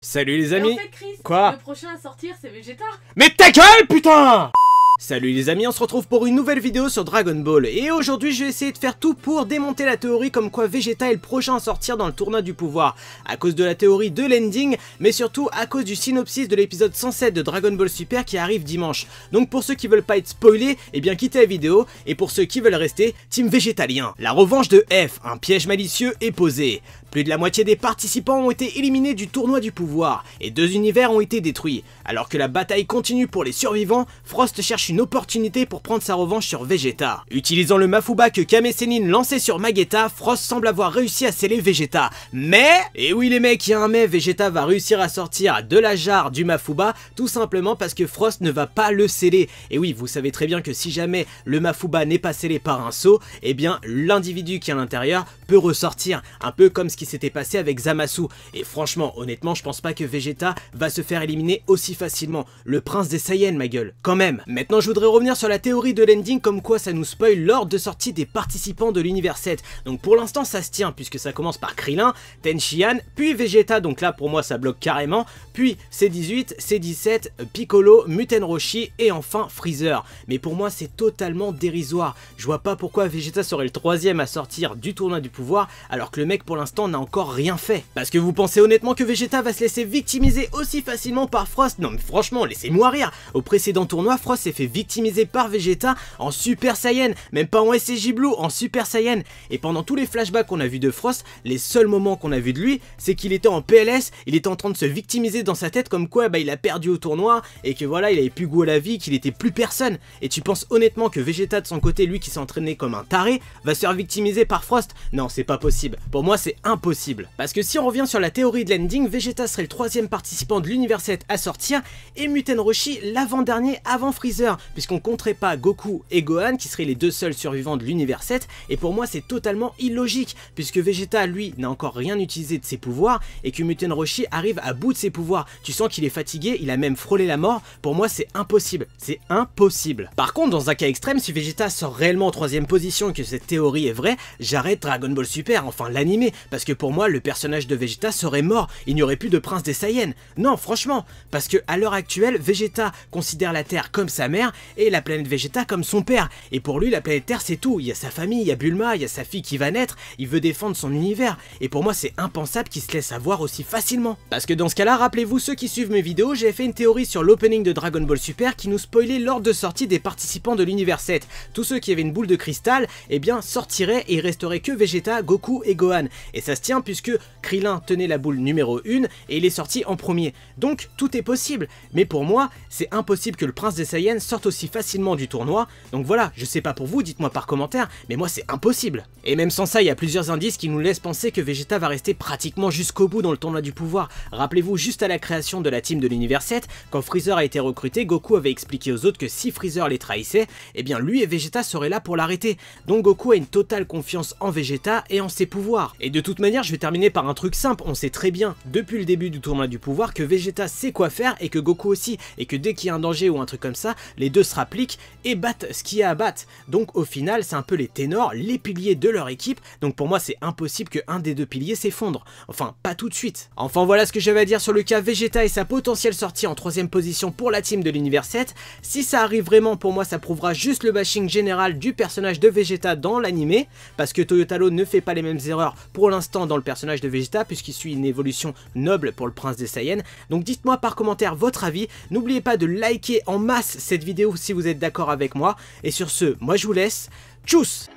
Salut les Et amis. en fait, Chris, Quoi? le prochain à sortir, c'est Vegeta. Mais ta gueule, putain! Salut les amis, on se retrouve pour une nouvelle vidéo sur Dragon Ball. Et aujourd'hui, je vais essayer de faire tout pour démonter la théorie comme quoi Vegeta est le prochain à sortir dans le tournoi du pouvoir. À cause de la théorie de l'ending, mais surtout à cause du synopsis de l'épisode 107 de Dragon Ball Super qui arrive dimanche. Donc pour ceux qui veulent pas être spoilés, eh bien quittez la vidéo. Et pour ceux qui veulent rester, team végétalien. La revanche de F, un piège malicieux est posé. Plus de la moitié des participants ont été éliminés du tournoi du pouvoir, et 2 univers ont été détruits. Alors que la bataille continue pour les survivants, Frost cherche une opportunité pour prendre sa revanche sur Vegeta. Utilisant le Mafuba que Kame Sennin lançait sur Magetta, Frost semble avoir réussi à sceller Vegeta. Mais, et oui les mecs, il y a un mais, Vegeta va réussir à sortir de la jarre du Mafuba, tout simplement parce que Frost ne va pas le sceller. Et oui, vous savez très bien que si jamais le Mafuba n'est pas scellé par un sceau, eh bien l'individu qui est à l'intérieur peut ressortir, un peu comme ce qui s'était passé avec Zamasu. Et franchement, honnêtement, je pense pas que Vegeta va se faire éliminer aussi facilement. Le prince des Saiyans, ma gueule, quand même. Maintenant, je voudrais revenir sur la théorie de l'ending, comme quoi ça nous spoil l'ordre de sortie des participants de l'univers 7. Donc pour l'instant, ça se tient, puisque ça commence par Krillin, Tenshinhan, puis Vegeta, donc là pour moi ça bloque carrément, puis C18, C17, Piccolo, Muten Roshi, et enfin Freezer. Mais pour moi c'est totalement dérisoire. Je vois pas pourquoi Vegeta serait le troisième à sortir du tournoi du pouvoir, alors que le mec pour l'instant n'a encore rien fait. Parce que vous pensez honnêtement que Vegeta va se laisser victimiser aussi facilement par Frost? Non mais franchement, laissez-moi rire. Au précédent tournoi, Frost s'est fait victimiser par Vegeta en Super Saiyan, même pas en SCJ Blue, en Super Saiyan. Et pendant tous les flashbacks qu'on a vu de Frost, les seuls moments qu'on a vu de lui, c'est qu'il était en PLS, il était en train de se victimiser dans sa tête comme quoi il a perdu au tournoi, et que voilà, il avait plus goût à la vie, qu'il était plus personne. Et tu penses honnêtement que Vegeta de son côté, lui qui s'est entraîné comme un taré, va se faire victimiser par Frost? Non, c'est pas possible. Pour moi, c'est impossible. Parce que si on revient sur la théorie de l'ending, Vegeta serait le troisième participant de l'univers 7 à sortir, et Muten Roshi l'avant-dernier avant Freezer, puisqu'on compterait pas Goku et Gohan, qui seraient les deux seuls survivants de l'univers 7, et pour moi c'est totalement illogique, puisque Vegeta, lui, n'a encore rien utilisé de ses pouvoirs, et que Muten Roshi arrive à bout de ses pouvoirs. Tu sens qu'il est fatigué, il a même frôlé la mort. Pour moi c'est impossible, c'est impossible. Par contre, dans un cas extrême, si Vegeta sort réellement en troisième position et que cette théorie est vraie, j'arrête Dragon Ball Super, enfin l'animé, parce que pour moi le personnage de Vegeta serait mort, il n'y aurait plus de prince des Saiyans. Non, franchement, parce que à l'heure actuelle, Vegeta considère la Terre comme sa mère et la planète Vegeta comme son père. Et pour lui, la planète Terre c'est tout, il y a sa famille, il y a Bulma, il y a sa fille qui va naître, il veut défendre son univers. Et pour moi c'est impensable qu'il se laisse avoir aussi facilement. Parce que dans ce cas-là, rappelez-vous ceux qui suivent mes vidéos, j'ai fait une théorie sur l'opening de Dragon Ball Super qui nous spoilait l'ordre de sortie des participants de l'univers 7. Tous ceux qui avaient une boule de cristal, eh bien sortiraient et il resterait que Vegeta, Goku et Gohan. Et ça se tient puisque Krillin tenait la boule numéro 1 et il est sorti en premier. Donc tout est possible. Mais pour moi, c'est impossible que le prince des Saiyans sorte aussi facilement du tournoi. Donc voilà, je sais pas pour vous, dites-moi par commentaire, mais moi c'est impossible. Et même sans ça, il y a plusieurs indices qui nous laissent penser que Vegeta va rester pratiquement jusqu'au bout dans le tournoi du pouvoir. Rappelez-vous, juste à la création de la team de l'univers 7, quand Freezer a été recruté, Goku avait expliqué aux autres que si Freezer les trahissait, eh bien lui et Vegeta seraient là pour l'arrêter. Donc Goku a une totale confiance en Vegeta et en ses pouvoirs. Et de toute manière, je vais terminer par un truc simple, on sait très bien, depuis le début du tournoi du pouvoir, que Vegeta sait quoi faire et que Goku aussi, et que dès qu'il y a un danger ou un truc comme ça, les deux se rappliquent et battent ce qu'il y a à battre. Donc au final, c'est un peu les ténors, les piliers de leur équipe, donc pour moi c'est impossible qu'un des deux piliers s'effondre. Enfin, pas tout de suite. Enfin voilà ce que j'avais à dire sur le cas Vegeta et sa potentielle sortie en troisième position pour la team de l'univers 7. Si ça arrive vraiment, pour moi ça prouvera juste le bashing général du personnage de Vegeta dans l'animé, parce que Toyotaro ne fait pas les mêmes erreurs pour l'instant dans le personnage de Vegeta, puisqu'il suit une évolution noble pour le prince des Saiyans. Donc dites-moi par commentaire votre avis, n'oubliez pas de liker en masse cette vidéo si vous êtes d'accord avec moi, et sur ce, moi je vous laisse, tchuss!